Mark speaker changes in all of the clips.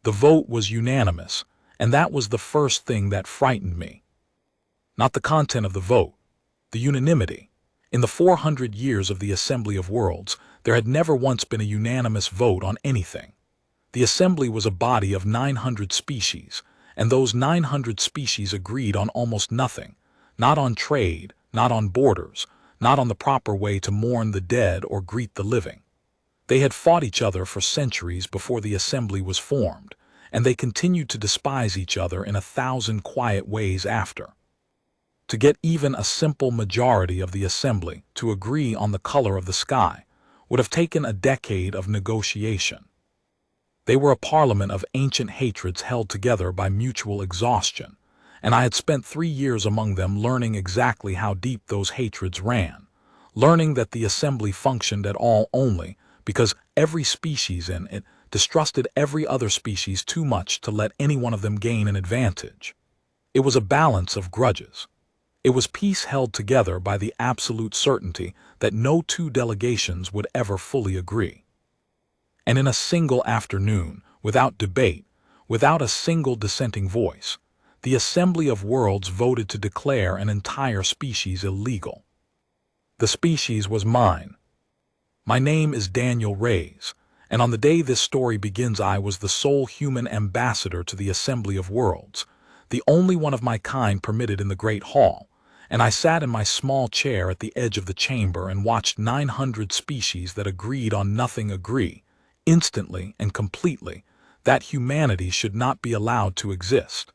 Speaker 1: The vote was unanimous, and that was the first thing that frightened me. Not the content of the vote, the unanimity. In the 400 years of the Assembly of Worlds, there had never once been a unanimous vote on anything. The Assembly was a body of 900 species, and those 900 species agreed on almost nothing, not on trade, not on borders, not on the proper way to mourn the dead or greet the living. They had fought each other for centuries before the Assembly was formed, and they continued to despise each other in 1,000 quiet ways after. To get even a simple majority of the Assembly to agree on the color of the sky would have taken a decade of negotiation. They were a parliament of ancient hatreds held together by mutual exhaustion, and I had spent 3 years among them learning exactly how deep those hatreds ran, learning that the Assembly functioned at all only because every species in it distrusted every other species too much to let any one of them gain an advantage. It was a balance of grudges. It was peace held together by the absolute certainty that no two delegations would ever fully agree. And in a single afternoon, without debate, without a single dissenting voice, the Assembly of Worlds voted to declare an entire species illegal. The species was mine. My name is Daniel Reyes, and on the day this story begins I was the sole human ambassador to the Assembly of Worlds, the only one of my kind permitted in the Great Hall, and I sat in my small chair at the edge of the chamber and watched 900 species that agreed on nothing agree, instantly and completely, that humanity should not be allowed to exist.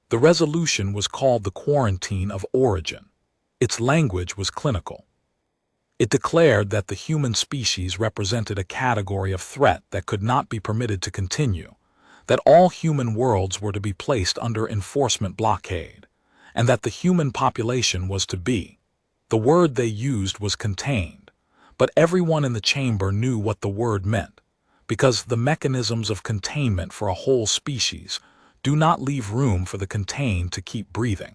Speaker 1: The resolution was called the Quarantine of Origin. Its language was clinical. It declared that the human species represented a category of threat that could not be permitted to continue, that all human worlds were to be placed under enforcement blockade, and that the human population was to be. The word they used was contained, but everyone in the chamber knew what the word meant, because the mechanisms of containment for a whole species do not leave room for the contained to keep breathing.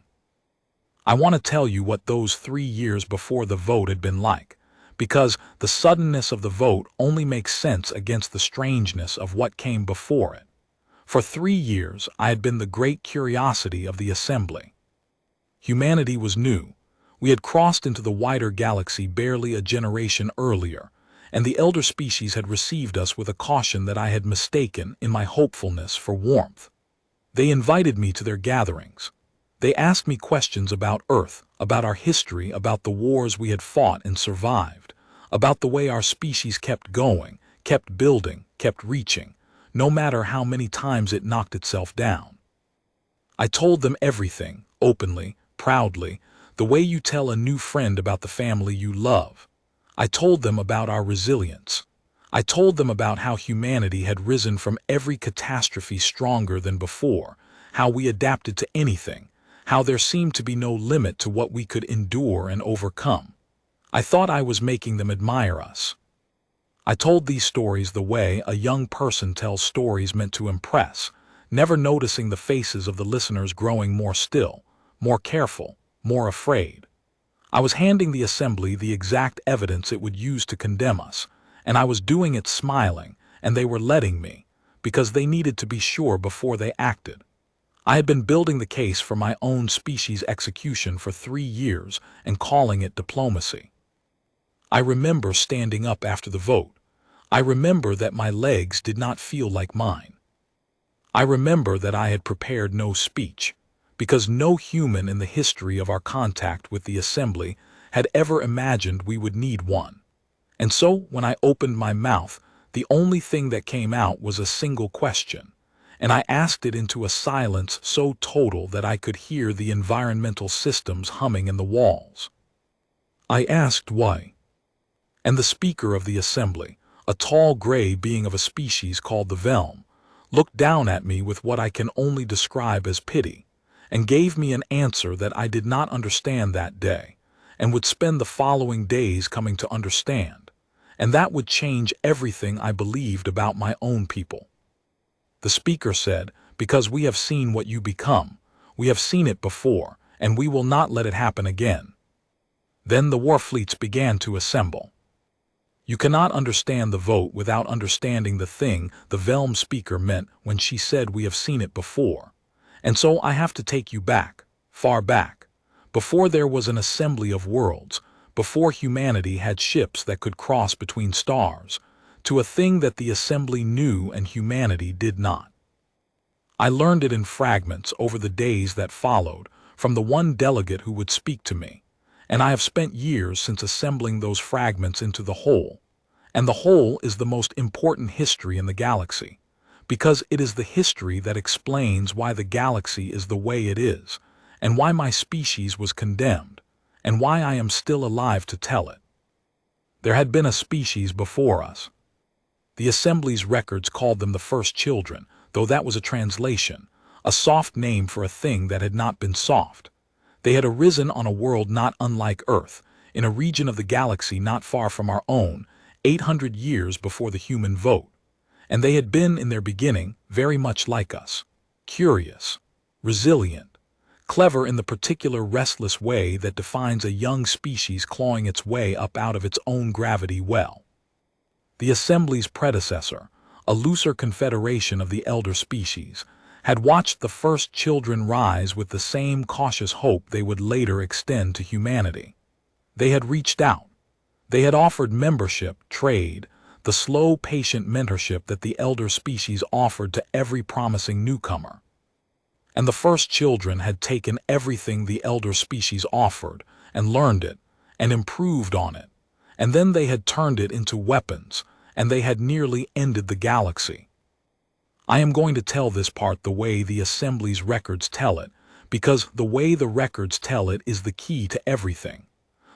Speaker 1: I want to tell you what those 3 years before the vote had been like, because the suddenness of the vote only makes sense against the strangeness of what came before it. For 3 years I had been the great curiosity of the Assembly. Humanity was new. We had crossed into the wider galaxy barely a generation earlier, and the elder species had received us with a caution that I had mistaken in my hopefulness for warmth. They invited me to their gatherings. They asked me questions about Earth, about our history, about the wars we had fought and survived, about the way our species kept going, kept building, kept reaching, no matter how many times it knocked itself down. I told them everything, openly, proudly, the way you tell a new friend about the family you love. I told them about our resilience. I told them about how humanity had risen from every catastrophe stronger than before, how we adapted to anything, how there seemed to be no limit to what we could endure and overcome. I thought I was making them admire us. I told these stories the way a young person tells stories meant to impress, never noticing the faces of the listeners growing more still, more careful, more afraid. I was handing the Assembly the exact evidence it would use to condemn us, and I was doing it smiling, and they were letting me, because they needed to be sure before they acted. I had been building the case for my own species' execution for 3 years and calling it diplomacy. I remember standing up after the vote. I remember that my legs did not feel like mine. I remember that I had prepared no speech, because no human in the history of our contact with the Assembly had ever imagined we would need one. And so, when I opened my mouth, the only thing that came out was a single question, and I asked it into a silence so total that I could hear the environmental systems humming in the walls. I asked why. And the Speaker of the Assembly, a tall gray being of a species called the Velm, looked down at me with what I can only describe as pity, and gave me an answer that I did not understand that day, and would spend the following days coming to understand, and that would change everything I believed about my own people. The Speaker said, "Because we have seen what you become, we have seen it before, and we will not let it happen again." Then the war fleets began to assemble. You cannot understand the vote without understanding the thing the Velm speaker meant when she said we have seen it before. And so I have to take you back, far back, before there was an assembly of worlds, before humanity had ships that could cross between stars, to a thing that the assembly knew and humanity did not. I learned it in fragments over the days that followed from the one delegate who would speak to me, and I have spent years since assembling those fragments into the whole. And the whole is the most important history in the galaxy, because it is the history that explains why the galaxy is the way it is, and why my species was condemned, and why I am still alive to tell it. There had been a species before us. The Assembly's records called them the first children, though that was a translation, a soft name for a thing that had not been soft. They had arisen on a world not unlike Earth, in a region of the galaxy not far from our own, 800 years before the human vote. And they had been, in their beginning, very much like us, curious, resilient, clever in the particular restless way that defines a young species clawing its way up out of its own gravity well. The Assembly's predecessor, a looser confederation of the elder species, had watched the first children rise with the same cautious hope they would later extend to humanity. They had reached out. They had offered membership, trade, the slow, patient mentorship that the elder species offered to every promising newcomer. And the first children had taken everything the elder species offered and learned it and improved on it, and then they had turned it into weapons, and they had nearly ended the galaxy. I am going to tell this part the way the Assembly's records tell it, because the way the records tell it is the key to everything.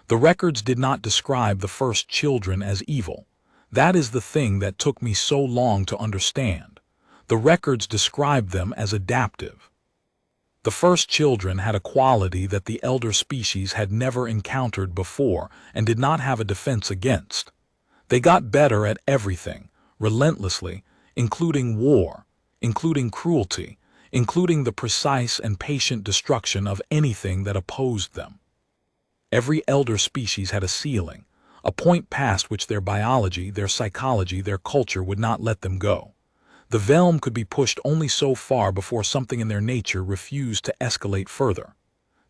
Speaker 1: The records did not describe the first children as evil. That is the thing that took me so long to understand. The records described them as adaptive. The first children had a quality that the elder species had never encountered before and did not have a defense against. They got better at everything, relentlessly, including war, including cruelty, including the precise and patient destruction of anything that opposed them. Every elder species had a ceiling, a point past which their biology, their psychology, their culture would not let them go. The Velm could be pushed only so far before something in their nature refused to escalate further.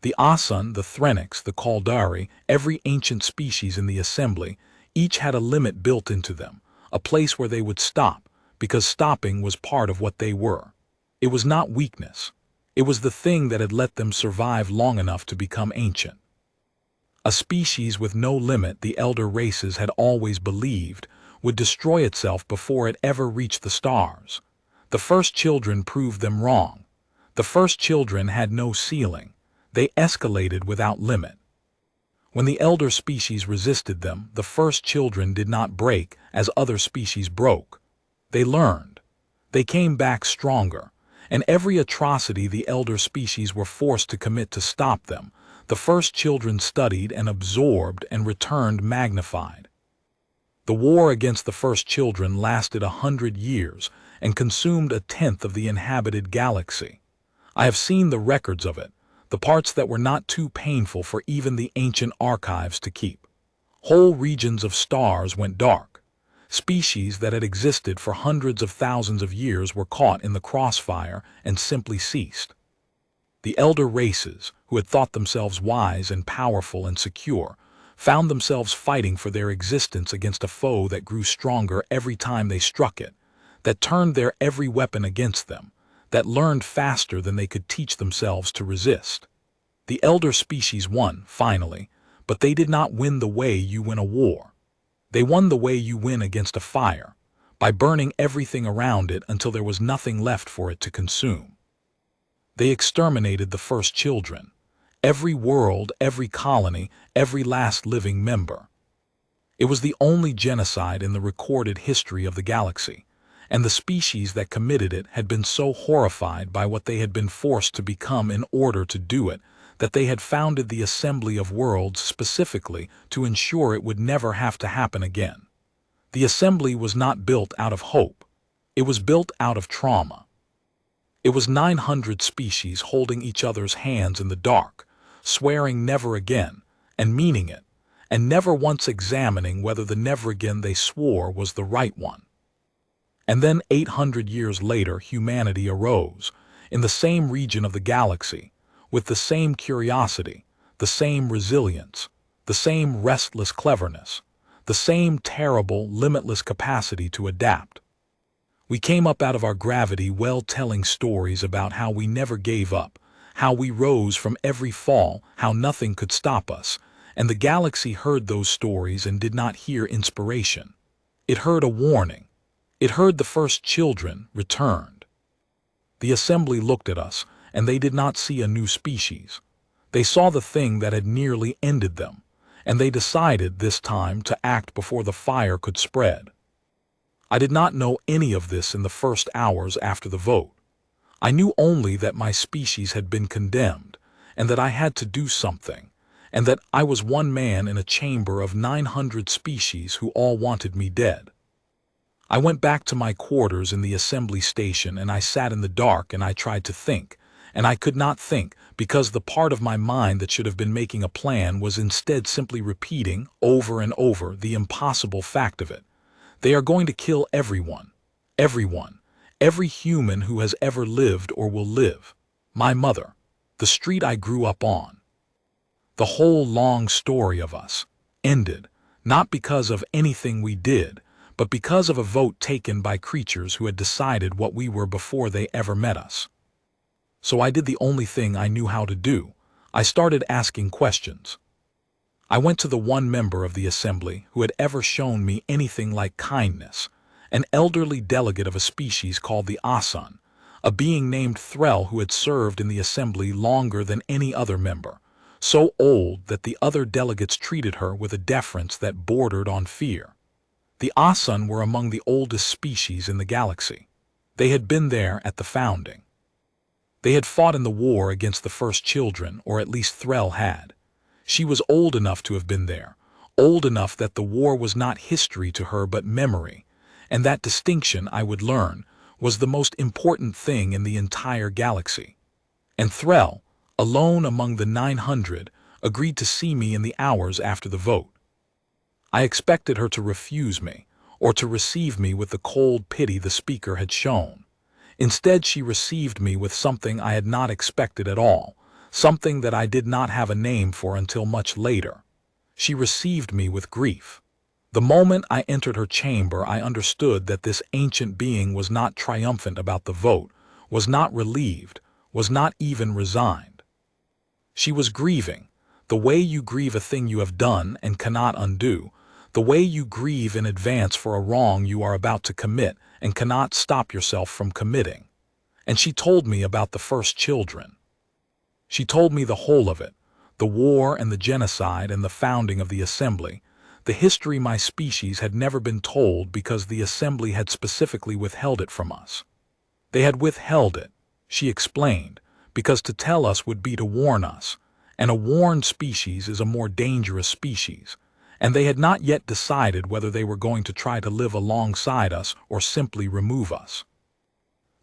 Speaker 1: The Asan, the Threnix, the Kaldari, every ancient species in the Assembly, each had a limit built into them, a place where they would stop, because stopping was part of what they were. It was not weakness. It was the thing that had let them survive long enough to become ancient. A species with no limit, the elder races had always believed, would destroy itself before it ever reached the stars. The first children proved them wrong. The first children had no ceiling. They escalated without limit. When the elder species resisted them, the first children did not break as other species broke. They learned. They came back stronger, and every atrocity the elder species were forced to commit to stop them, the first children studied and absorbed and returned magnified. The war against the first children lasted 100 years and consumed a tenth of the inhabited galaxy. I have seen the records of it, the parts that were not too painful for even the ancient archives to keep. Whole regions of stars went dark. Species that had existed for hundreds of thousands of years were caught in the crossfire and simply ceased. The elder races, who had thought themselves wise and powerful and secure, found themselves fighting for their existence against a foe that grew stronger every time they struck it, that turned their every weapon against them, that learned faster than they could teach themselves to resist. The elder species won, finally, but they did not win the way you win a war. They won the way you win against a fire, by burning everything around it until there was nothing left for it to consume. They exterminated the first children, every world, every colony, every last living member. It was the only genocide in the recorded history of the galaxy, and the species that committed it had been so horrified by what they had been forced to become in order to do it, that they had founded the Assembly of Worlds specifically to ensure it would never have to happen again. The Assembly was not built out of hope. It was built out of trauma. It was 900 species holding each other's hands in the dark, swearing never again, and meaning it, and never once examining whether the never again they swore was the right one. And then 800 years later, humanity arose, in the same region of the galaxy, with the same curiosity, the same resilience, the same restless cleverness, the same terrible, limitless capacity to adapt. We came up out of our gravity well telling stories about how we never gave up, how we rose from every fall, how nothing could stop us, and the galaxy heard those stories and did not hear inspiration. It heard a warning. It heard the first children returned. The assembly looked at us, and they did not see a new species. They saw the thing that had nearly ended them, and they decided this time to act before the fire could spread. I did not know any of this in the first hours after the vote. I knew only that my species had been condemned, and that I had to do something, and that I was one man in a chamber of 900 species who all wanted me dead. I went back to my quarters in the assembly station, and I sat in the dark and I tried to think, and I could not think because the part of my mind that should have been making a plan was instead simply repeating over and over the impossible fact of it. They are going to kill everyone, every human who has ever lived or will live. My mother, the street I grew up on. The whole long story of us ended, not because of anything we did, but because of a vote taken by creatures who had decided what we were before they ever met us. So I did the only thing I knew how to do. I started asking questions. I went to the one member of the assembly who had ever shown me anything like kindness, an elderly delegate of a species called the Asan, a being named Threll who had served in the assembly longer than any other member, so old that the other delegates treated her with a deference that bordered on fear. The Asan were among the oldest species in the galaxy. They had been there at the founding. They had fought in the war against the first children, or at least Threll had. She was old enough to have been there, old enough that the war was not history to her but memory, and that distinction, I would learn, was the most important thing in the entire galaxy. And Threll, alone among the 900, agreed to see me in the hours after the vote. I expected her to refuse me, or to receive me with the cold pity the speaker had shown. Instead, she received me with something I had not expected at all, something that I did not have a name for until much later. She received me with grief. The moment I entered her chamber, I understood that this ancient being was not triumphant about the vote, was not relieved, was not even resigned. She was grieving, the way you grieve a thing you have done and cannot undo, the way you grieve in advance for a wrong you are about to commit and cannot stop yourself from committing. And she told me about the first children. She told me the whole of it, the war and the genocide and the founding of the assembly, the history my species had never been told because the assembly had specifically withheld it from us. They had withheld it, she explained, because to tell us would be to warn us, and a warned species is a more dangerous species, and they had not yet decided whether they were going to try to live alongside us or simply remove us.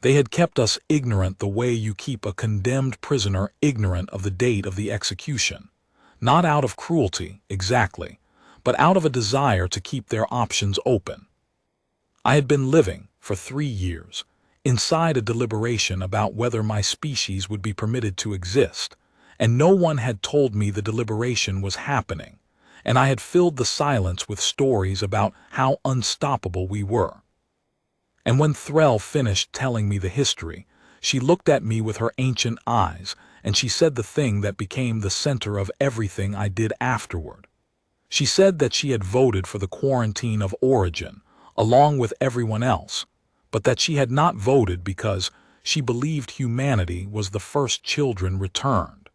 Speaker 1: They had kept us ignorant the way you keep a condemned prisoner ignorant of the date of the execution, not out of cruelty, exactly, but out of a desire to keep their options open. I had been living, for 3 years, inside a deliberation about whether my species would be permitted to exist, and no one had told me the deliberation was happening, and I had filled the silence with stories about how unstoppable we were. And when Threll finished telling me the history, she looked at me with her ancient eyes, and she said the thing that became the center of everything I did afterward. She said that she had voted for the quarantine of origin, along with everyone else, but that she had not voted because she believed humanity was the first children returned.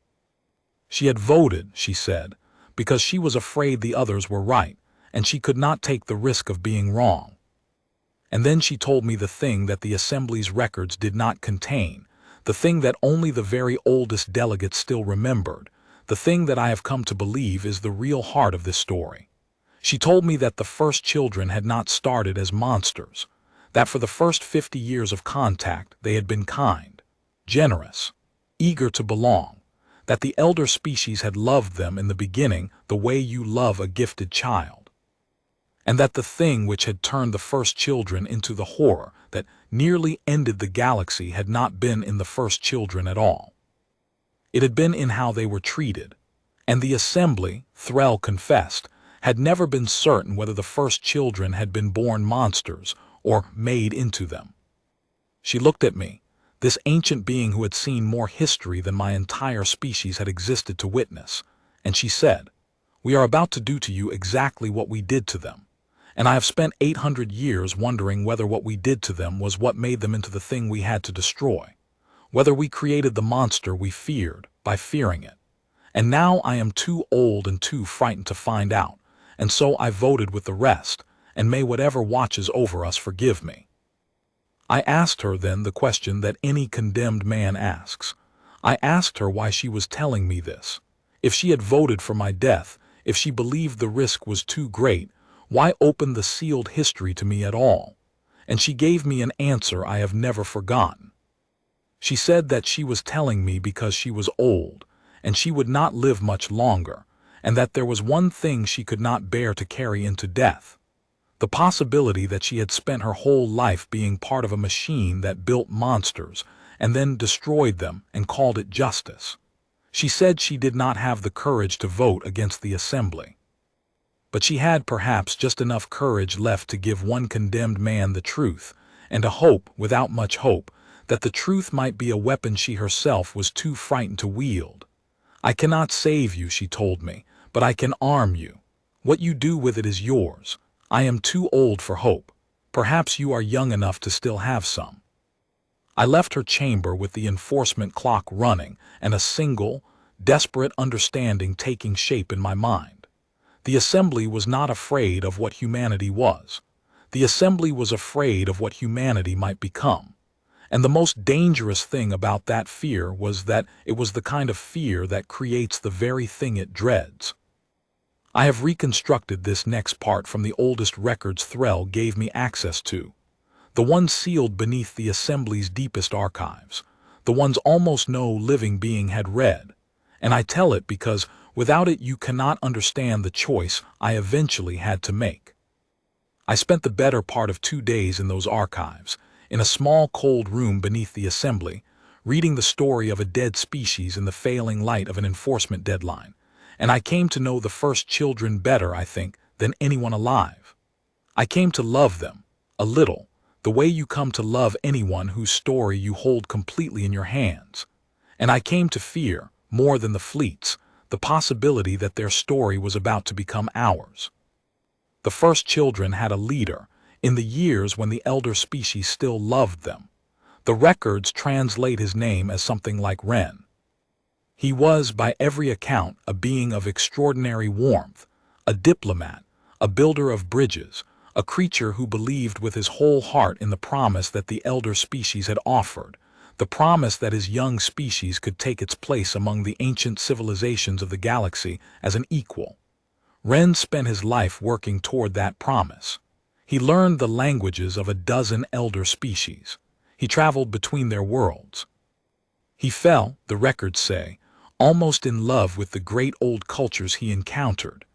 Speaker 1: She had voted, she said, because she was afraid the others were right, and she could not take the risk of being wrong. And then she told me the thing that the assembly's records did not contain, the thing that only the very oldest delegates still remembered, the thing that I have come to believe is the real heart of this story. She told me that the first children had not started as monsters, that for the first 50 years of contact they had been kind, generous, eager to belong, that the elder species had loved them in the beginning the way you love a gifted child, and that the thing which had turned the first children into the horror that nearly ended the galaxy had not been in the first children at all. It had been in how they were treated, and the assembly, Threll confessed, had never been certain whether the first children had been born monsters or made into them. She looked at me, this ancient being who had seen more history than my entire species had existed to witness, and she said, "We are about to do to you exactly what we did to them, and I have spent 800 years wondering whether what we did to them was what made them into the thing we had to destroy, whether we created the monster we feared by fearing it. And now I am too old and too frightened to find out, and so I voted with the rest, and may whatever watches over us forgive me." I asked her then the question that any condemned man asks. I asked her why she was telling me this. If she had voted for my death, if she believed the risk was too great, why open the sealed history to me at all? And she gave me an answer I have never forgotten. She said that she was telling me because she was old, and she would not live much longer, and that there was one thing she could not bear to carry into death: the possibility that she had spent her whole life being part of a machine that built monsters and then destroyed them and called it justice. She said she did not have the courage to vote against the assembly, but she had perhaps just enough courage left to give one condemned man the truth, and a hope without much hope that the truth might be a weapon she herself was too frightened to wield. "I cannot save you," she told me, "but I can arm you. What you do with it is yours. I am too old for hope. Perhaps you are young enough to still have some." I left her chamber with the enforcement clock running and a single, desperate understanding taking shape in my mind. The assembly was not afraid of what humanity was. The assembly was afraid of what humanity might become. And the most dangerous thing about that fear was that it was the kind of fear that creates the very thing it dreads. I have reconstructed this next part from the oldest records Threll gave me access to, the ones sealed beneath the assembly's deepest archives, the ones almost no living being had read, and I tell it because without it you cannot understand the choice I eventually had to make. I spent the better part of 2 days in those archives, in a small cold room beneath the assembly, reading the story of a dead species in the failing light of an enforcement deadline, and I came to know the first children better, I think, than anyone alive. I came to love them, a little, the way you come to love anyone whose story you hold completely in your hands. And I came to fear, more than the fleets, the possibility that their story was about to become ours. The first children had a leader, in the years when the elder species still loved them. The records translate his name as something like Ren. He was, by every account, a being of extraordinary warmth, a diplomat, a builder of bridges, a creature who believed with his whole heart in the promise that the elder species had offered, the promise that his young species could take its place among the ancient civilizations of the galaxy as an equal. Ren spent his life working toward that promise. He learned the languages of a dozen elder species. He traveled between their worlds. He fell, the records say, almost in love with the great old cultures he encountered,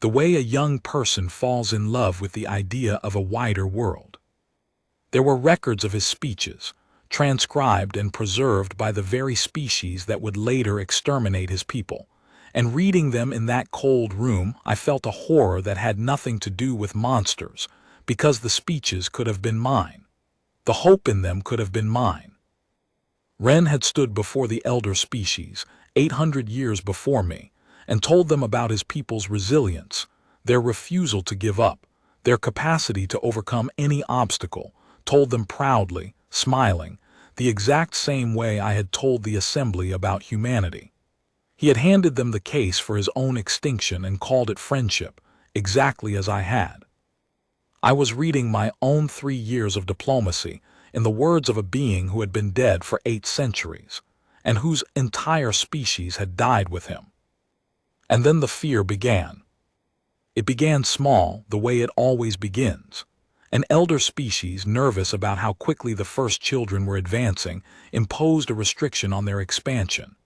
Speaker 1: the way a young person falls in love with the idea of a wider world. There were records of his speeches, transcribed and preserved by the very species that would later exterminate his people, and reading them in that cold room I felt a horror that had nothing to do with monsters, because the speeches could have been mine. The hope in them could have been mine. Ren had stood before the elder species, 800 years before me, and told them about his people's resilience, their refusal to give up, their capacity to overcome any obstacle, told them proudly, smiling, the exact same way I had told the assembly about humanity. He had handed them the case for his own extinction and called it friendship, exactly as I had. I was reading my own 3 years of diplomacy in the words of a being who had been dead for 8 centuries, and whose entire species had died with him. And then the fear began. It began small, the way it always begins. An elder species, nervous about how quickly the first children were advancing, imposed a restriction on their expansion.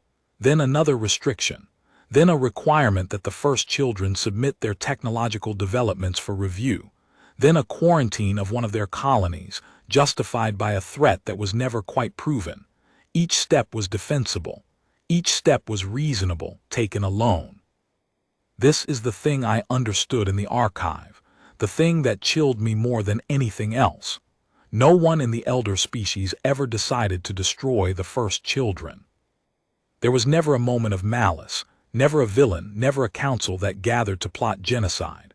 Speaker 1: then another restriction, then a requirement that the first children submit their technological developments for review, then a quarantine of one of their colonies, justified by a threat that was never quite proven. Each step was defensible. Each step was reasonable, taken alone. This is the thing I understood in the archive, the thing that chilled me more than anything else. No one in the elder species ever decided to destroy the first children. There was never a moment of malice, never a villain, never a council that gathered to plot genocide.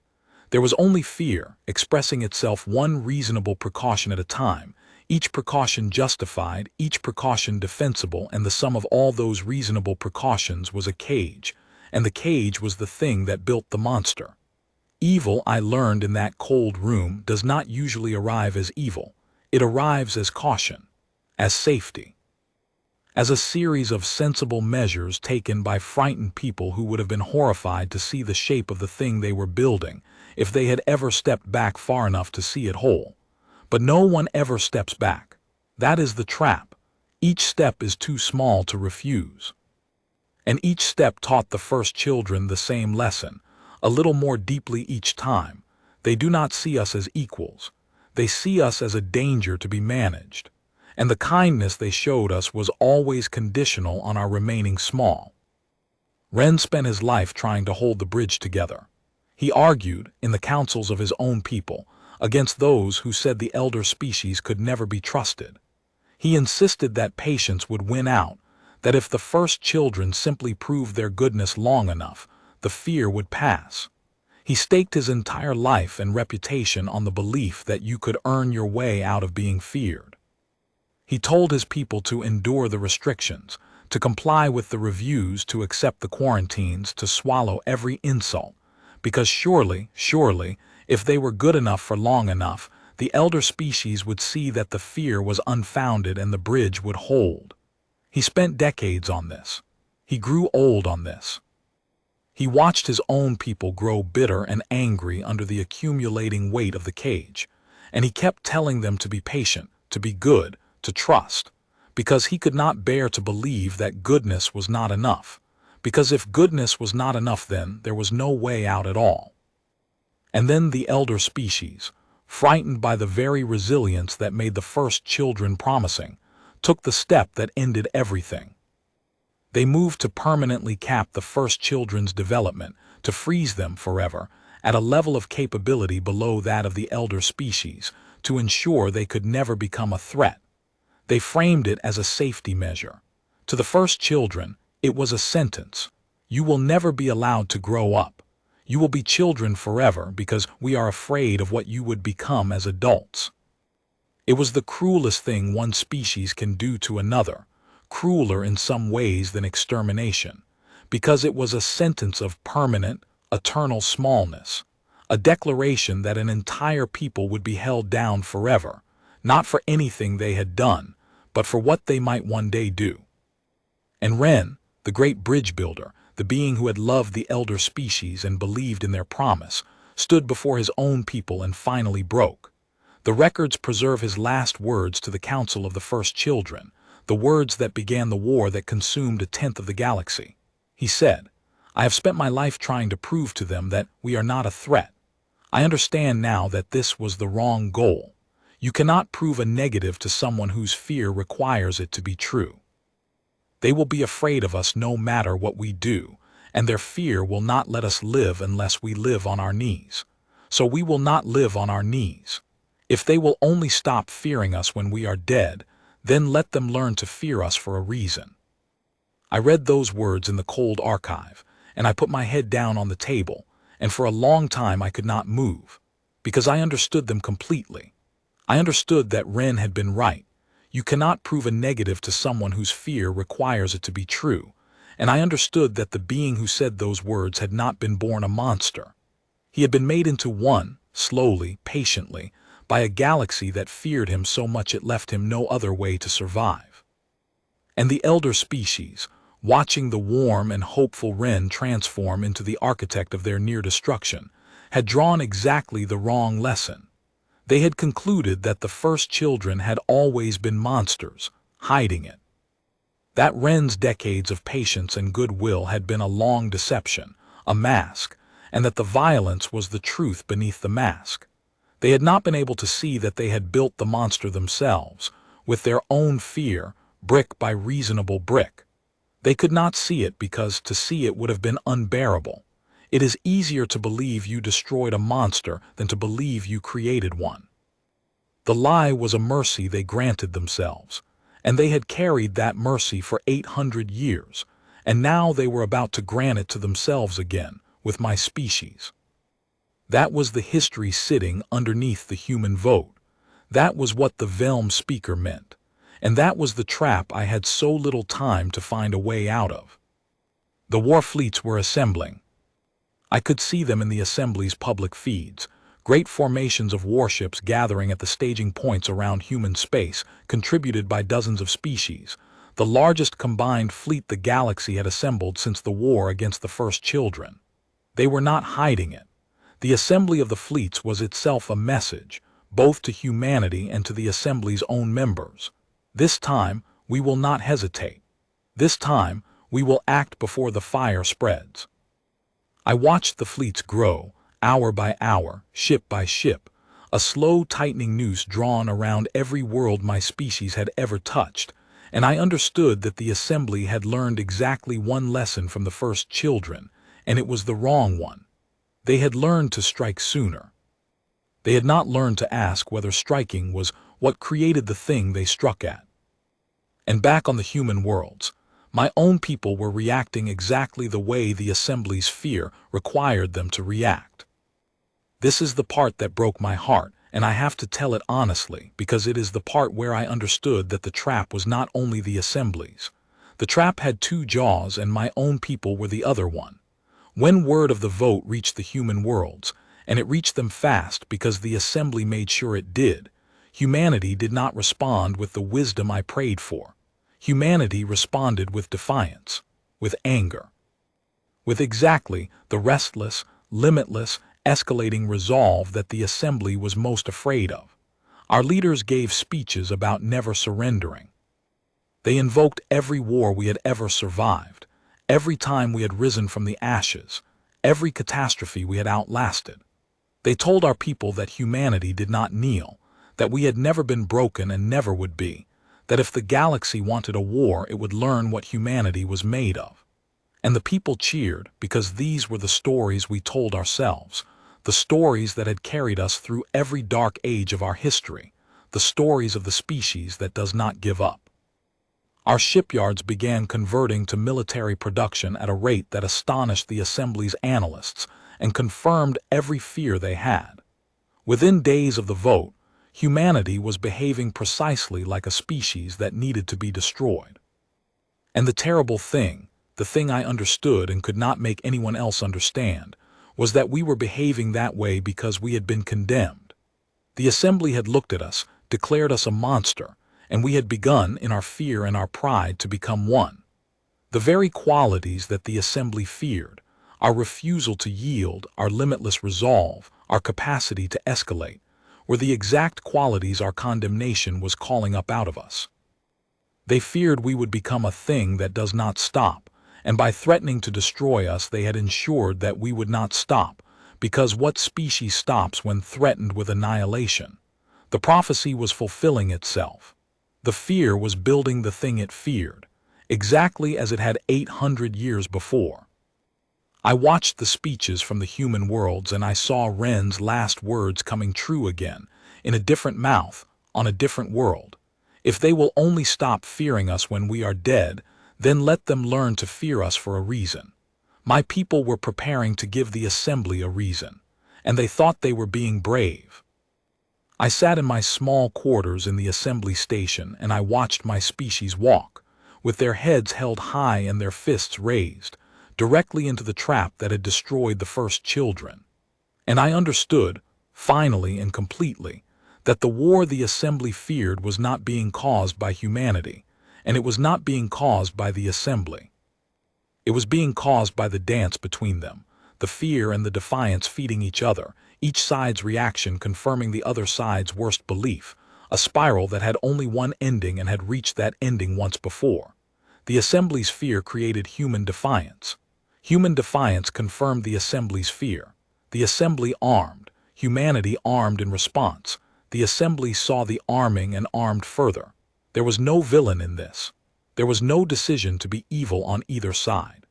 Speaker 1: There was only fear, expressing itself one reasonable precaution at a time, each precaution justified, each precaution defensible, and the sum of all those reasonable precautions was a cage, and the cage was the thing that built the monster. Evil, I learned in that cold room, does not usually arrive as evil. It arrives as caution, as safety, as a series of sensible measures taken by frightened people who would have been horrified to see the shape of the thing they were building if they had ever stepped back far enough to see it whole. But no one ever steps back. That is the trap. Each step is too small to refuse. And each step taught the first children the same lesson, a little more deeply each time. They do not see us as equals. They see us as a danger to be managed. And the kindness they showed us was always conditional on our remaining small. Ren spent his life trying to hold the bridge together. He argued, in the councils of his own people, against those who said the elder species could never be trusted. He insisted that patience would win out, that if the first children simply proved their goodness long enough, the fear would pass. He staked his entire life and reputation on the belief that you could earn your way out of being feared. He told his people to endure the restrictions, to comply with the reviews, to accept the quarantines, to swallow every insult, because surely, if they were good enough for long enough, the elder species would see that the fear was unfounded and the bridge would hold. He spent decades on this. He grew old on this. He watched his own people grow bitter and angry under the accumulating weight of the cage, and he kept telling them to be patient, to be good, to trust, because he could not bear to believe that goodness was not enough, because if goodness was not enough, then there was no way out at all. And then the elder species, frightened by the very resilience that made the first children promising, took the step that ended everything. They moved to permanently cap the first children's development, to freeze them forever, at a level of capability below that of the elder species, to ensure they could never become a threat. They framed it as a safety measure. To the first children, it was a sentence. You will never be allowed to grow up. You will be children forever because we are afraid of what you would become as adults. It was the cruelest thing one species can do to another, crueler in some ways than extermination, because it was a sentence of permanent, eternal smallness, a declaration that an entire people would be held down forever, not for anything they had done, but for what they might one day do. And Ren, the great bridge builder, the being who had loved the elder species and believed in their promise, stood before his own people and finally broke. The records preserve his last words to the Council of the First Children, the words that began the war that consumed a tenth of the galaxy. He said, "I have spent my life trying to prove to them that we are not a threat. I understand now that this was the wrong goal. You cannot prove a negative to someone whose fear requires it to be true. They will be afraid of us no matter what we do, and their fear will not let us live unless we live on our knees. So we will not live on our knees. If they will only stop fearing us when we are dead, then let them learn to fear us for a reason." I read those words in the cold archive, and I put my head down on the table, and for a long time I could not move, because I understood them completely. I understood that Ren had been right. You cannot prove a negative to someone whose fear requires it to be true, and I understood that the being who said those words had not been born a monster. He had been made into one, slowly, patiently, by a galaxy that feared him so much it left him no other way to survive. And the elder species, watching the warm and hopeful Ren transform into the architect of their near destruction, had drawn exactly the wrong lesson. They had concluded that the first children had always been monsters, hiding it. That Wren's decades of patience and goodwill had been a long deception, a mask, and that the violence was the truth beneath the mask. They had not been able to see that they had built the monster themselves, with their own fear, brick by reasonable brick. They could not see it because to see it would have been unbearable. It is easier to believe you destroyed a monster than to believe you created one. The lie was a mercy they granted themselves, and they had carried that mercy for 800 years, and now they were about to grant it to themselves again, with my species. That was the history sitting underneath the human vote. That was what the Velm speaker meant, and that was the trap I had so little time to find a way out of. The war fleets were assembling. I could see them in the assembly's public feeds, great formations of warships gathering at the staging points around human space, contributed by dozens of species, the largest combined fleet the galaxy had assembled since the war against the first children. They were not hiding it. The assembly of the fleets was itself a message, both to humanity and to the assembly's own members. This time, we will not hesitate. This time, we will act before the fire spreads. I watched the fleets grow, hour by hour, ship by ship, a slow tightening noose drawn around every world my species had ever touched, and I understood that the assembly had learned exactly one lesson from the first children, and it was the wrong one. They had learned to strike sooner. They had not learned to ask whether striking was what created the thing they struck at. And back on the human worlds, my own people were reacting exactly the way the assembly's fear required them to react. This is the part that broke my heart, and I have to tell it honestly because it is the part where I understood that the trap was not only the assembly's. The trap had two jaws and my own people were the other one. When word of the vote reached the human worlds, and it reached them fast because the assembly made sure it did, humanity did not respond with the wisdom I prayed for. Humanity responded with defiance, with anger, with exactly the restless, limitless, escalating resolve that the assembly was most afraid of. Our leaders gave speeches about never surrendering. They invoked every war we had ever survived, every time we had risen from the ashes, every catastrophe we had outlasted. They told our people that humanity did not kneel, that we had never been broken and never would be, that if the galaxy wanted a war it would learn what humanity was made of. And the people cheered because these were the stories we told ourselves, the stories that had carried us through every dark age of our history, the stories of the species that does not give up. Our shipyards began converting to military production at a rate that astonished the assembly's analysts and confirmed every fear they had. Within days of the vote, humanity was behaving precisely like a species that needed to be destroyed. And the terrible thing, the thing I understood and could not make anyone else understand, was that we were behaving that way because we had been condemned. The assembly had looked at us, declared us a monster, and we had begun, in our fear and our pride, to become one. The very qualities that the assembly feared, our refusal to yield, our limitless resolve, our capacity to escalate, were the exact qualities our condemnation was calling up out of us. They feared we would become a thing that does not stop, and by threatening to destroy us they had ensured that we would not stop, because what species stops when threatened with annihilation? The prophecy was fulfilling itself. The fear was building the thing it feared, exactly as it had 800 years before. I watched the speeches from the human worlds and I saw Wren's last words coming true again, in a different mouth, on a different world. If they will only stop fearing us when we are dead, then let them learn to fear us for a reason. My people were preparing to give the assembly a reason, and they thought they were being brave. I sat in my small quarters in the assembly station and I watched my species walk, with their heads held high and their fists raised, directly into the trap that had destroyed the first children. And I understood, finally and completely, that the war the assembly feared was not being caused by humanity, and it was not being caused by the assembly. It was being caused by the dance between them, the fear and the defiance feeding each other, each side's reaction confirming the other side's worst belief, a spiral that had only one ending and had reached that ending once before. The Assembly's fear created human defiance. Human defiance confirmed the Assembly's fear. The Assembly armed, humanity armed in response. The Assembly saw the arming and armed further. There was no villain in this. There was no decision to be evil on either side.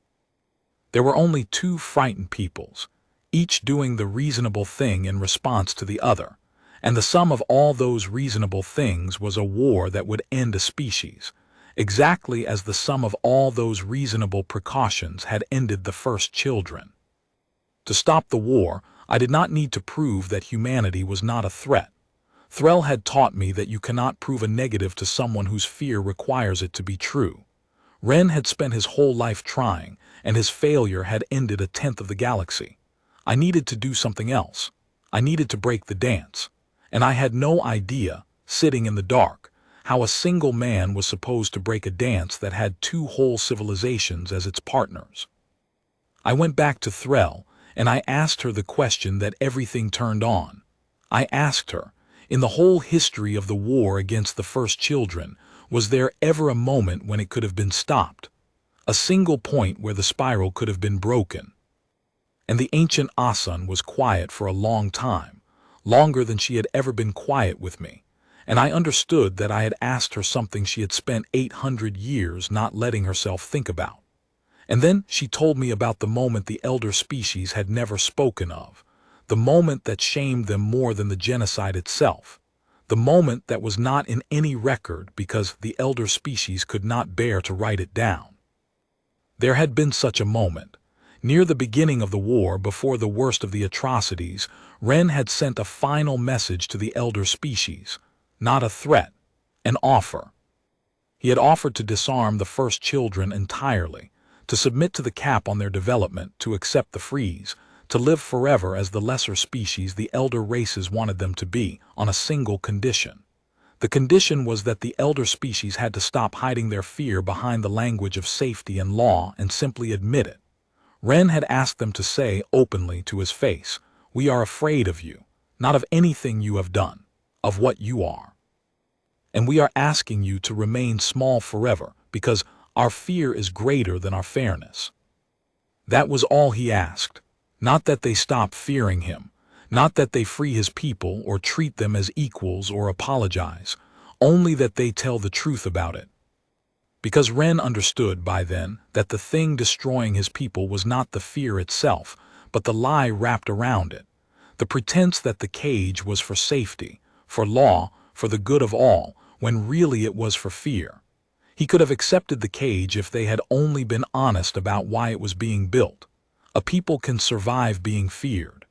Speaker 1: There were only two frightened peoples, each doing the reasonable thing in response to the other, and the sum of all those reasonable things was a war that would end a species, exactly as the sum of all those reasonable precautions had ended the first children. To stop the war, I did not need to prove that humanity was not a threat. Threll had taught me that you cannot prove a negative to someone whose fear requires it to be true. Ren had spent his whole life trying, and his failure had ended a tenth of the galaxy. I needed to do something else. I needed to break the dance. And I had no idea, sitting in the dark, how a single man was supposed to break a dance that had two whole civilizations as its partners. I went back to Threll, and I asked her the question that everything turned on. I asked her, in the whole history of the war against the first children, was there ever a moment when it could have been stopped? A single point where the spiral could have been broken? And the ancient Asun was quiet for a long time, longer than she had ever been quiet with me, and I understood that I had asked her something she had spent 800 years not letting herself think about. And then she told me about the moment the elder species had never spoken of, the moment that shamed them more than the genocide itself, the moment that was not in any record because the elder species could not bear to write it down. There had been such a moment. Near the beginning of the war, before the worst of the atrocities, Ren had sent a final message to the elder species, not a threat, an offer. He had offered to disarm the first children entirely, to submit to the cap on their development, to accept the freeze, to live forever as the lesser species the elder races wanted them to be, on a single condition. The condition was that the elder species had to stop hiding their fear behind the language of safety and law and simply admit it. Ren had asked them to say openly to his face, "We are afraid of you, not of anything you have done, of what you are. And we are asking you to remain small forever because our fear is greater than our fairness." That was all he asked. Not that they stop fearing him, not that they free his people or treat them as equals or apologize, only that they tell the truth about it. Because Ren understood by then that the thing destroying his people was not the fear itself, but the lie wrapped around it, the pretense that the cage was for safety, for law, for the good of all, when really it was for fear. He could have accepted the cage if they had only been honest about why it was being built. A people can survive being feared.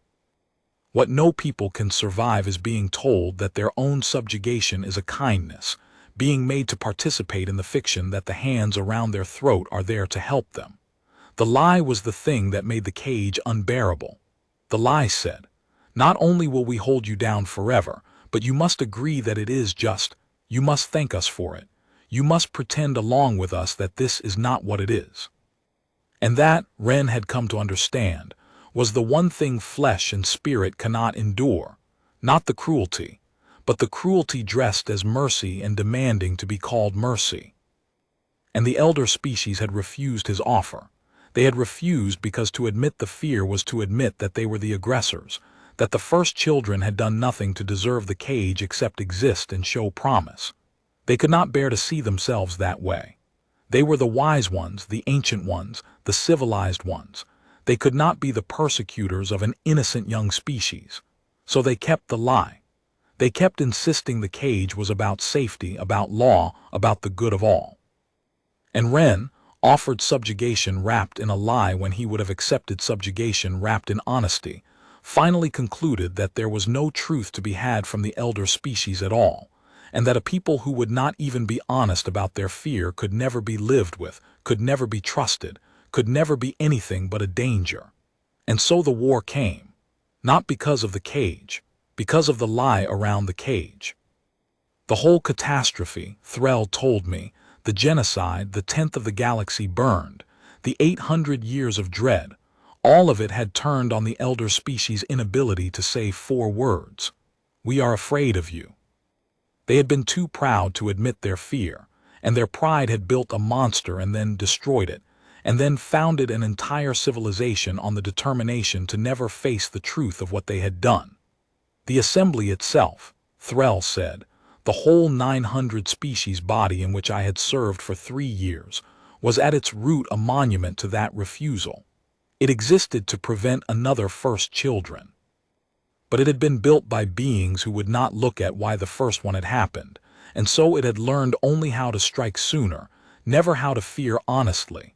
Speaker 1: What no people can survive is being told that their own subjugation is a kindness, being made to participate in the fiction that the hands around their throat are there to help them. The lie was the thing that made the cage unbearable. The lie said, "Not only will we hold you down forever, but you must agree that it is just. You must thank us for it. You must pretend along with us that this is not what it is." And that, Ren had come to understand, was the one thing flesh and spirit cannot endure, not the cruelty, but the cruelty dressed as mercy and demanding to be called mercy. And the elder species had refused his offer. They had refused because to admit the fear was to admit that they were the aggressors, that the first children had done nothing to deserve the cage except exist and show promise. They could not bear to see themselves that way. They were the wise ones, the ancient ones, the civilized ones. They could not be the persecutors of an innocent young species. So they kept the lie. They kept insisting the cage was about safety, about law, about the good of all. And Ren offered subjugation wrapped in a lie when he would have accepted subjugation wrapped in honesty, finally concluded that there was no truth to be had from the elder species at all, and that a people who would not even be honest about their fear could never be lived with, could never be trusted, could never be anything but a danger. And so the war came, not because of the cage, because of the lie around the cage. The whole catastrophe, Threll told me, the genocide, the tenth of the galaxy burned, the 800 years of dread, all of it had turned on the elder species' inability to say 4 words. "We are afraid of you." They had been too proud to admit their fear, and their pride had built a monster and then destroyed it, and then founded an entire civilization on the determination to never face the truth of what they had done. The assembly itself, Threll said, the whole 900 species body in which I had served for 3 years, was at its root a monument to that refusal. It existed to prevent another first children. But it had been built by beings who would not look at why the first one had happened, and so it had learned only how to strike sooner, never how to fear honestly.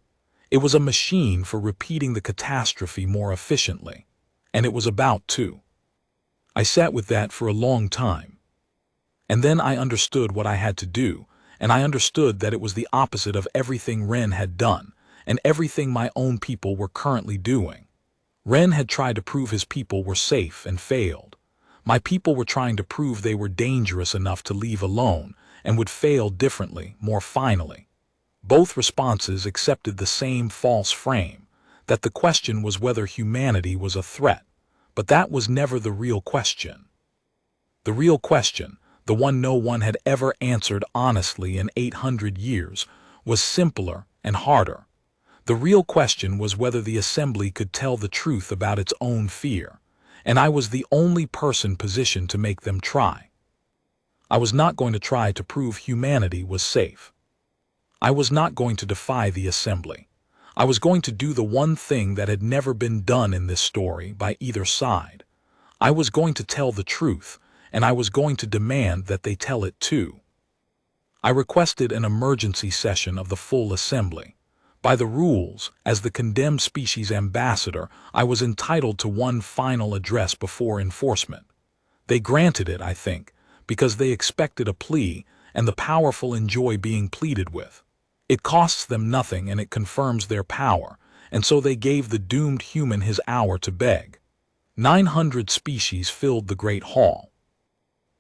Speaker 1: It was a machine for repeating the catastrophe more efficiently, and it was about to. I sat with that for a long time. And then I understood what I had to do, and I understood that it was the opposite of everything Ren had done, and everything my own people were currently doing. Ren had tried to prove his people were safe and failed. My people were trying to prove they were dangerous enough to leave alone, and would fail differently, more finally. Both responses accepted the same false frame, that the question was whether humanity was a threat, but that was never the real question. The real question, the one no one had ever answered honestly in 800 years, was simpler and harder. The real question was whether the assembly could tell the truth about its own fear, and I was the only person positioned to make them try. I was not going to try to prove humanity was safe. I was not going to defy the assembly. I was going to do the one thing that had never been done in this story by either side. I was going to tell the truth, and I was going to demand that they tell it too. I requested an emergency session of the full assembly. By the rules, as the condemned species ambassador, I was entitled to one final address before enforcement. They granted it, I think, because they expected a plea, and the powerful enjoy being pleaded with. It costs them nothing and it confirms their power, and so they gave the doomed human his hour to beg. 900 species filled the great hall.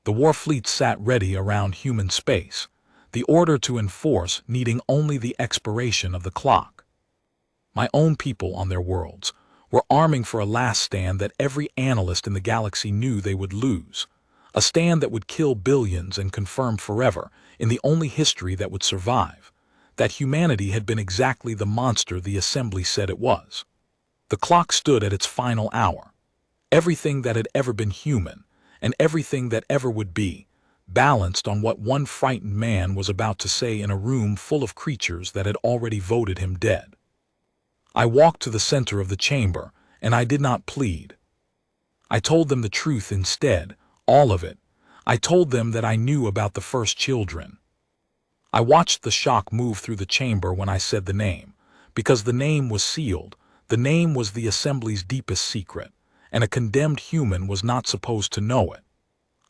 Speaker 1: The war fleet sat ready around human space, the order to enforce needing only the expiration of the clock. My own people on their worlds were arming for a last stand that every analyst in the galaxy knew they would lose, a stand that would kill billions and confirm forever, in the only history that would survive, that humanity had been exactly the monster the assembly said it was. The clock stood at its final hour. Everything that had ever been human, and everything that ever would be, balanced on what one frightened man was about to say in a room full of creatures that had already voted him dead. I walked to the center of the chamber, and I did not plead. I told them the truth instead, all of it. I told them that I knew about the first children. I watched the shock move through the chamber when I said the name, because the name was sealed. The name was the assembly's deepest secret, and a condemned human was not supposed to know it.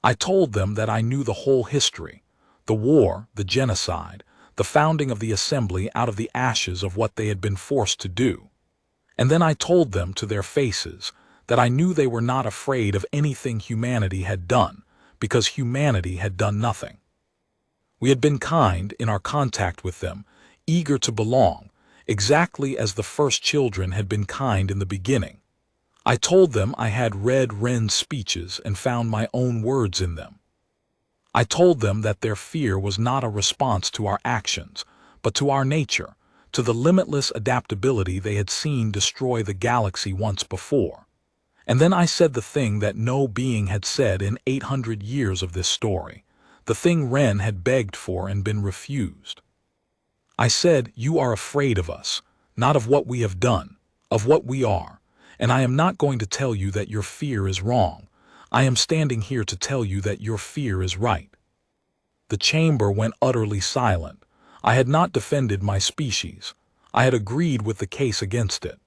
Speaker 1: I told them that I knew the whole history, the war, the genocide, the founding of the assembly out of the ashes of what they had been forced to do. And then I told them to their faces that I knew they were not afraid of anything humanity had done, because humanity had done nothing. We had been kind in our contact with them, eager to belong, exactly as the first children had been kind in the beginning. I told them I had read Ren's speeches and found my own words in them. I told them that their fear was not a response to our actions, but to our nature, to the limitless adaptability they had seen destroy the galaxy once before. And then I said the thing that no being had said in 800 years of this story, the thing Ren had begged for and been refused. I said, "You are afraid of us, not of what we have done, of what we are. And I am not going to tell you that your fear is wrong. I am standing here to tell you that your fear is right." The chamber went utterly silent. I had not defended my species. I had agreed with the case against it.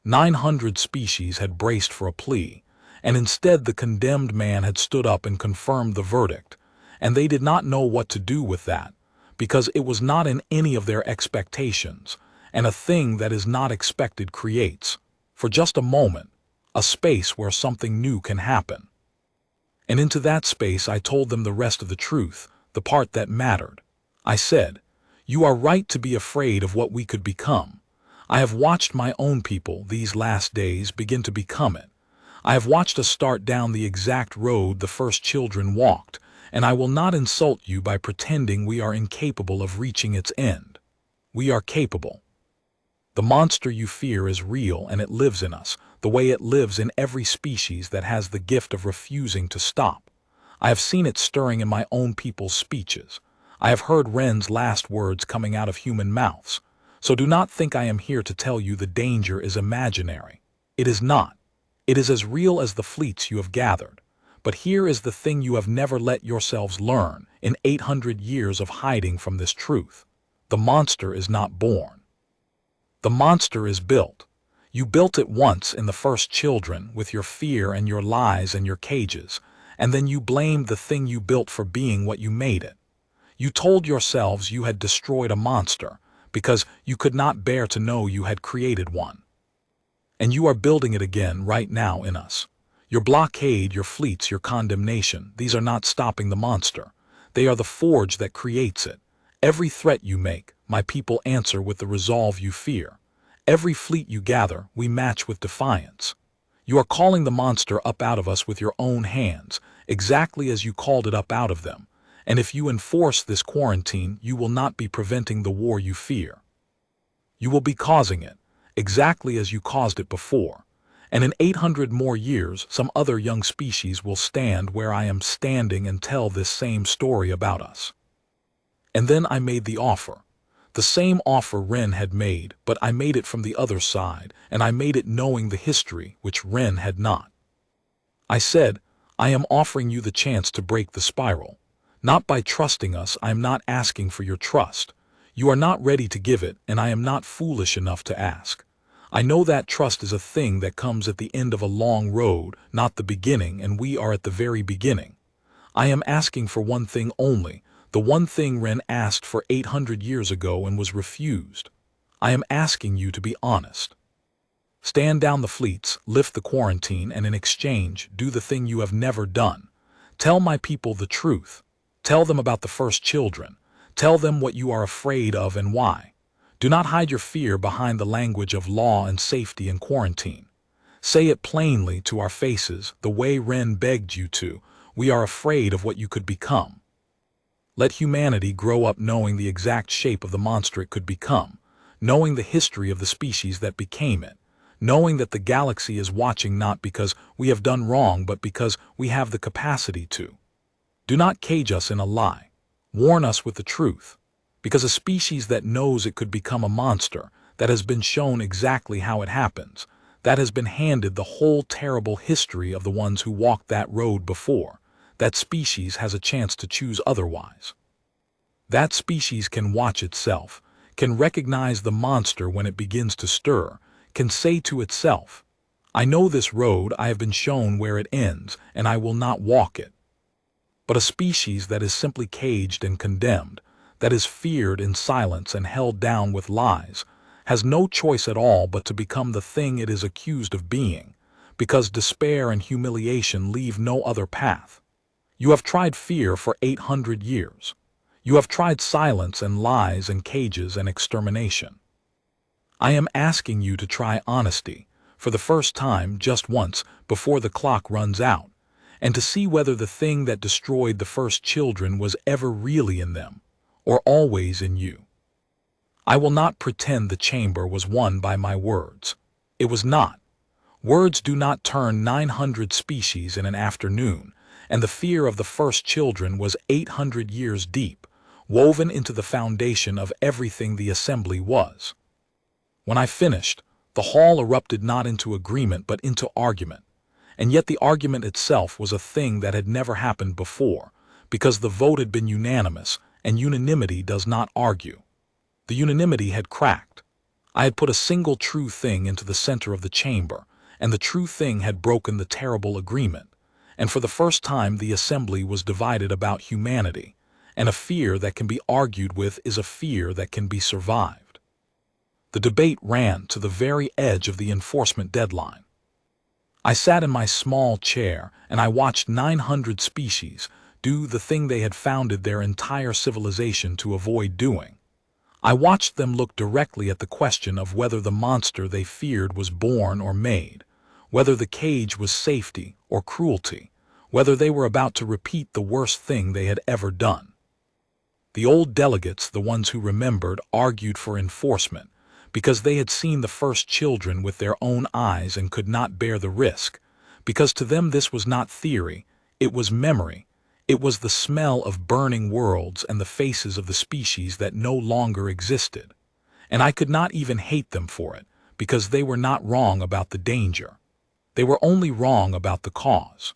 Speaker 1: 900 species had braced for a plea, and instead the condemned man had stood up and confirmed the verdict, and they did not know what to do with that, because it was not in any of their expectations, and a thing that is not expected creates, for just a moment, a space where something new can happen. And into that space I told them the rest of the truth, the part that mattered. I said, "You are right to be afraid of what we could become. I have watched my own people these last days begin to become it. I have watched us start down the exact road the first children walked, and I will not insult you by pretending we are incapable of reaching its end. We are capable. The monster you fear is real, and it lives in us, the way it lives in every species that has the gift of refusing to stop. I have seen it stirring in my own people's speeches. I have heard Ren's last words coming out of human mouths. So do not think I am here to tell you the danger is imaginary. It is not. It is as real as the fleets you have gathered. But here is the thing you have never let yourselves learn in 800 years of hiding from this truth. The monster is not born. The monster is built. You built it once in the first children with your fear and your lies and your cages, and then you blamed the thing you built for being what you made it. You told yourselves you had destroyed a monster because you could not bear to know you had created one. And you are building it again right now in us. Your blockade, your fleets, your condemnation, these are not stopping the monster. They are the forge that creates it. Every threat you make, my people answer with the resolve you fear. Every fleet you gather, we match with defiance. You are calling the monster up out of us with your own hands, exactly as you called it up out of them. And if you enforce this quarantine, you will not be preventing the war you fear. You will be causing it, exactly as you caused it before. And in 800 more years, some other young species will stand where I am standing and tell this same story about us. And then I made the offer. The same offer Ren had made, but I made it from the other side, and I made it knowing the history, which Ren had not. I said, I am offering you the chance to break the spiral. Not by trusting us, I am not asking for your trust. You are not ready to give it, and I am not foolish enough to ask. I know that trust is a thing that comes at the end of a long road, not the beginning, and we are at the very beginning. I am asking for one thing only, the one thing Ren asked for 800 years ago and was refused. I am asking you to be honest. Stand down the fleets, lift the quarantine, and in exchange, do the thing you have never done. Tell my people the truth. Tell them about the first children. Tell them what you are afraid of and why. Do not hide your fear behind the language of law and safety and quarantine. Say it plainly to our faces, the way Ren begged you to. We are afraid of what you could become. Let humanity grow up knowing the exact shape of the monster it could become, knowing the history of the species that became it, knowing that the galaxy is watching not because we have done wrong but because we have the capacity to. Do not cage us in a lie. Warn us with the truth, because a species that knows it could become a monster, that has been shown exactly how it happens, that has been handed the whole terrible history of the ones who walked that road before, that species has a chance to choose otherwise. That species can watch itself, can recognize the monster when it begins to stir, can say to itself, I know this road, I have been shown where it ends, and I will not walk it. But a species that is simply caged and condemned, that is feared in silence and held down with lies, has no choice at all but to become the thing it is accused of being, because despair and humiliation leave no other path. You have tried fear for 800 years. You have tried silence and lies and cages and extermination. I am asking you to try honesty, for the first time just once before the clock runs out, and to see whether the thing that destroyed the first children was ever really in them, or always in you. I will not pretend the chamber was won by my words. It was not. Words do not turn 900 species in an afternoon, and the fear of the first children was 800 years deep, woven into the foundation of everything the assembly was. When I finished, the hall erupted not into agreement but into argument, and yet the argument itself was a thing that had never happened before, because the vote had been unanimous, and unanimity does not argue. The unanimity had cracked. I had put a single true thing into the center of the chamber, and the true thing had broken the terrible agreement. And for the first time the assembly was divided about humanity, and a fear that can be argued with is a fear that can be survived. The debate ran to the very edge of the enforcement deadline. I sat in my small chair and I watched 900 species do the thing they had founded their entire civilization to avoid doing. I watched them look directly at the question of whether the monster they feared was born or made, whether the cage was safety or cruelty, whether they were about to repeat the worst thing they had ever done. The old delegates, the ones who remembered, argued for enforcement, because they had seen the first children with their own eyes and could not bear the risk, because to them this was not theory, it was memory, it was the smell of burning worlds and the faces of the species that no longer existed. And I could not even hate them for it, because they were not wrong about the danger. They were only wrong about the cause.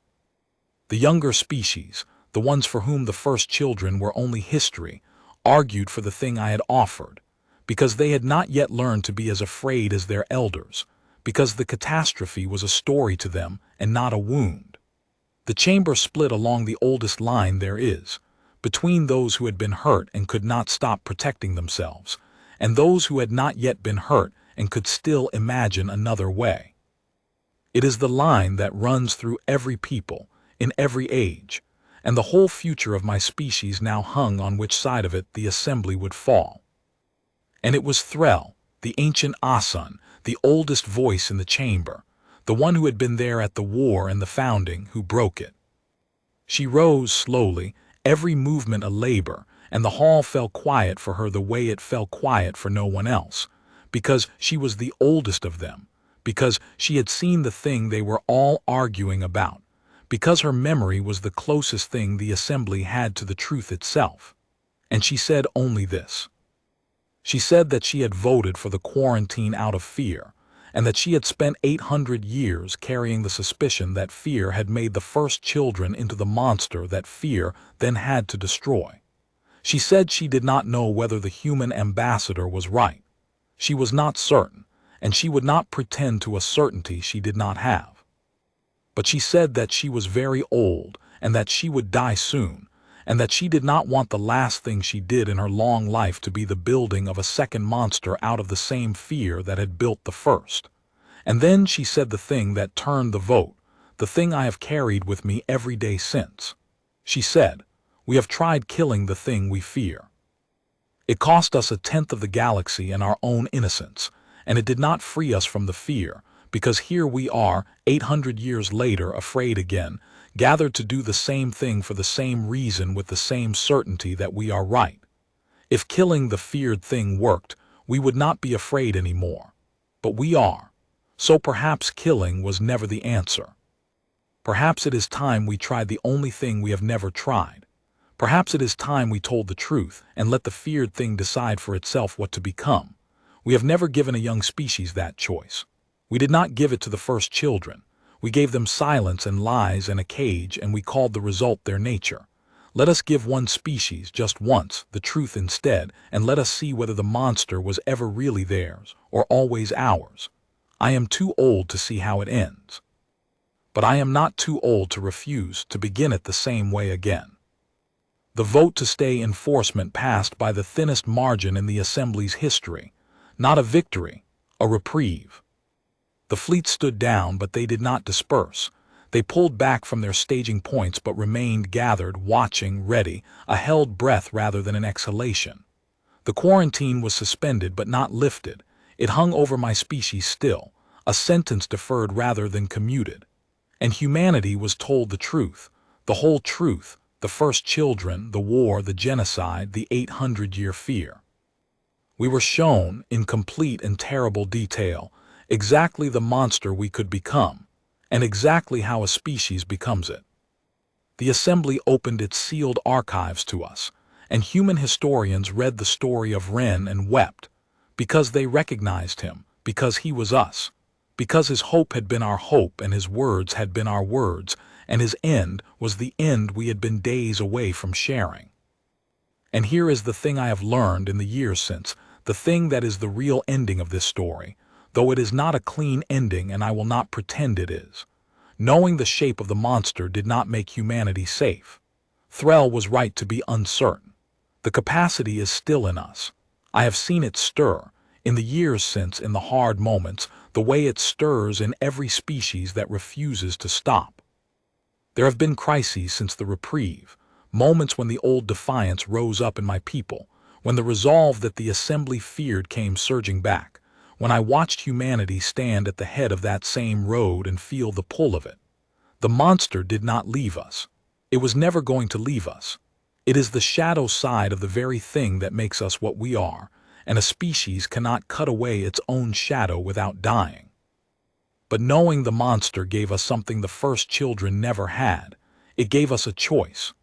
Speaker 1: The younger species, the ones for whom the first children were only history, argued for the thing I had offered, because they had not yet learned to be as afraid as their elders, because the catastrophe was a story to them and not a wound. The chamber split along the oldest line there is, between those who had been hurt and could not stop protecting themselves, and those who had not yet been hurt and could still imagine another way. It is the line that runs through every people, in every age, and the whole future of my species now hung on which side of it the assembly would fall. And it was Threll, the ancient Asun, the oldest voice in the chamber, the one who had been there at the war and the founding, who broke it. She rose slowly, every movement a labor, and the hall fell quiet for her the way it fell quiet for no one else, because she was the oldest of them, because she had seen the thing they were all arguing about, because her memory was the closest thing the assembly had to the truth itself. And she said only this. She said that she had voted for the quarantine out of fear, and that she had spent 800 years carrying the suspicion that fear had made the first children into the monster that fear then had to destroy. She said she did not know whether the human ambassador was right. She was not certain, and she would not pretend to a certainty she did not have. But she said that she was very old, and that she would die soon, and that she did not want the last thing she did in her long life to be the building of a second monster out of the same fear that had built the first. And then she said the thing that turned the vote, the thing I have carried with me every day since. She said, "We have tried killing the thing we fear. It cost us 1/10 of the galaxy and our own innocence, and it did not free us from the fear, because here we are, 800 years later, afraid again, gathered to do the same thing for the same reason with the same certainty that we are right. If killing the feared thing worked, we would not be afraid anymore. But we are. So perhaps killing was never the answer. Perhaps it is time we tried the only thing we have never tried. Perhaps it is time we told the truth and let the feared thing decide for itself what to become. We have never given a young species that choice. We did not give it to the first children. We gave them silence and lies and a cage, and we called the result their nature. Let us give one species, just once, the truth instead, and let us see whether the monster was ever really theirs, or always ours. I am too old to see how it ends. But I am not too old to refuse to begin it the same way again." The vote to stay enforcement passed by the thinnest margin in the Assembly's history. Not a victory, a reprieve. The fleet stood down, but they did not disperse. They pulled back from their staging points but remained gathered, watching, ready, a held breath rather than an exhalation. The quarantine was suspended but not lifted. It hung over my species still, a sentence deferred rather than commuted. And humanity was told the truth, the whole truth, the first children, the war, the genocide, the 800-year fear. We were shown, in complete and terrible detail, exactly the monster we could become, and exactly how a species becomes it. The assembly opened its sealed archives to us, and human historians read the story of Ren and wept, because they recognized him, because he was us, because his hope had been our hope and his words had been our words, and his end was the end we had been days away from sharing. And here is the thing I have learned in the years since, the thing that is the real ending of this story, though it is not a clean ending and I will not pretend it is. Knowing the shape of the monster did not make humanity safe. Threll was right to be uncertain. The capacity is still in us. I have seen it stir, in the years since, in the hard moments, the way it stirs in every species that refuses to stop. There have been crises since the reprieve, moments when the old defiance rose up in my people, when the resolve that the assembly feared came surging back, when I watched humanity stand at the head of that same road and feel the pull of it. The monster did not leave us. It was never going to leave us. It is the shadow side of the very thing that makes us what we are, and a species cannot cut away its own shadow without dying. But knowing the monster gave us something the first children never had. It gave us a choice.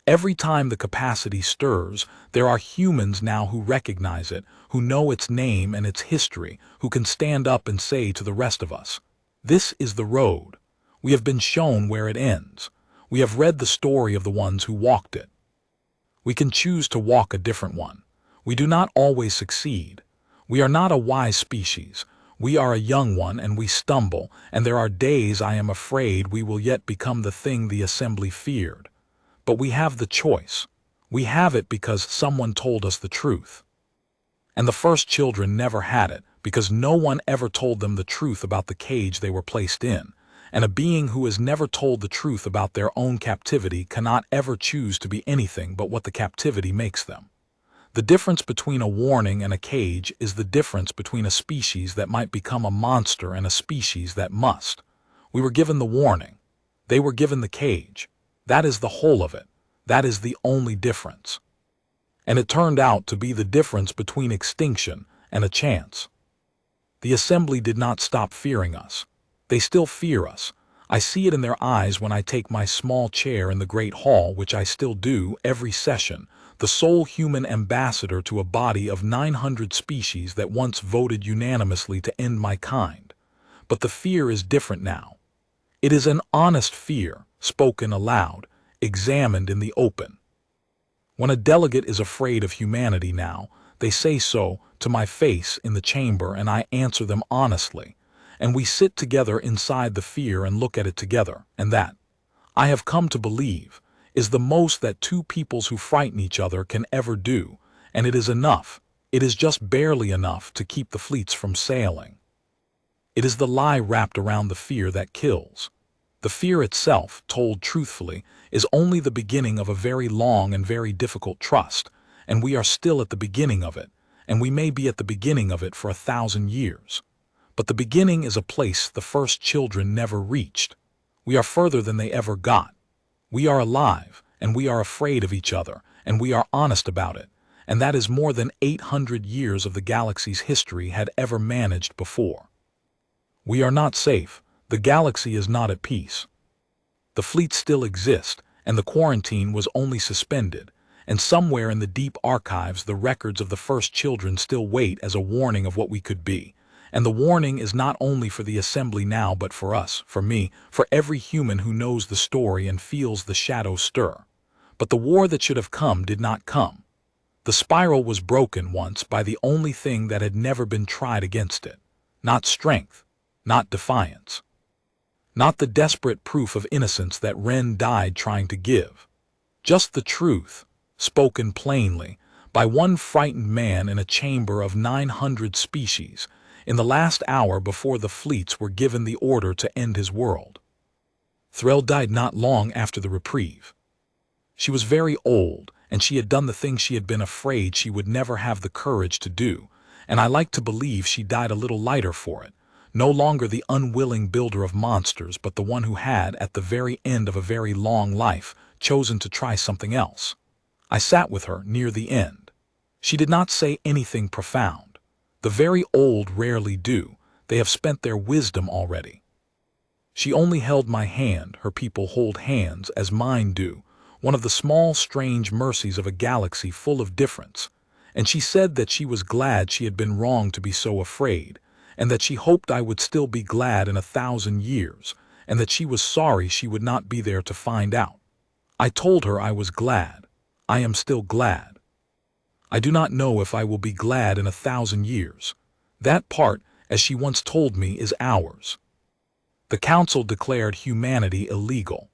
Speaker 1: Every time the capacity stirs, there are humans now who recognize it, who know its name and its history, who can stand up and say to the rest of us, "This is the road. We have been shown where it ends. We have read the story of the ones who walked it. We can choose to walk a different one. We do not always succeed. We are not a wise species. We are a young one, and we stumble, and there are days I am afraid we will yet become the thing the assembly feared. But we have the choice. We have it because someone told us the truth." And the first children never had it, because no one ever told them the truth about the cage they were placed in, and a being who is never told the truth about their own captivity cannot ever choose to be anything but what the captivity makes them. The difference between a warning and a cage is the difference between a species that might become a monster and a species that must. We were given the warning. They were given the cage. That is the whole of it. That is the only difference. And it turned out to be the difference between extinction and a chance. The assembly did not stop fearing us. They still fear us. I see it in their eyes when I take my small chair in the Great Hall, which I still do every session, the sole human ambassador to a body of 900 species that once voted unanimously to end my kind. But the fear is different now. It is an honest fear, spoken aloud, examined in the open. When a delegate is afraid of humanity now, they say so to my face in the chamber, and I answer them honestly, and we sit together inside the fear and look at it together, and that, I have come to believe, is the most that two peoples who frighten each other can ever do, and it is enough. It is just barely enough to keep the fleets from sailing. It is the lie wrapped around the fear that kills. The fear itself, told truthfully, is only the beginning of a very long and very difficult trust, and we are still at the beginning of it, and we may be at the beginning of it for 1,000 years. But the beginning is a place the first children never reached. We are further than they ever got. We are alive, and we are afraid of each other, and we are honest about it, and that is more than 800 years of the galaxy's history had ever managed before. We are not safe. The galaxy is not at peace. The fleets still exist, and the quarantine was only suspended, and somewhere in the deep archives the records of the first children still wait as a warning of what we could be. And the warning is not only for the assembly now, but for us, for me, for every human who knows the story and feels the shadow stir. But the war that should have come did not come. The spiral was broken once by the only thing that had never been tried against it. Not strength, not defiance. Not the desperate proof of innocence that Ren died trying to give. Just the truth, spoken plainly, by one frightened man in a chamber of 900 species, in the last hour before the fleets were given the order to end his world. Threll died not long after the reprieve. She was very old, and she had done the thing she had been afraid she would never have the courage to do, and I like to believe she died a little lighter for it. No longer the unwilling builder of monsters, but the one who had, at the very end of a very long life, chosen to try something else. I sat with her near the end. She did not say anything profound. The very old rarely do. They have spent their wisdom already. She only held my hand. Her people hold hands as mine do, one of the small, strange mercies of a galaxy full of difference. And she said that she was glad she had been wrong to be so afraid, and that she hoped I would still be glad in 1,000 years, and that she was sorry she would not be there to find out. I told her I was glad. I am still glad. I do not know if I will be glad in 1,000 years. That part, as she once told me, is ours. The council declared humanity illegal.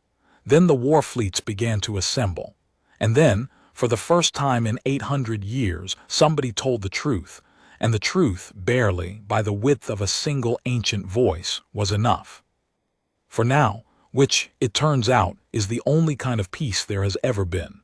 Speaker 1: Then the war fleets began to assemble. And then, for the first time in 800 years, somebody told the truth, and the truth, barely, by the width of a single ancient voice, was enough. For now, which, it turns out, is the only kind of peace there has ever been.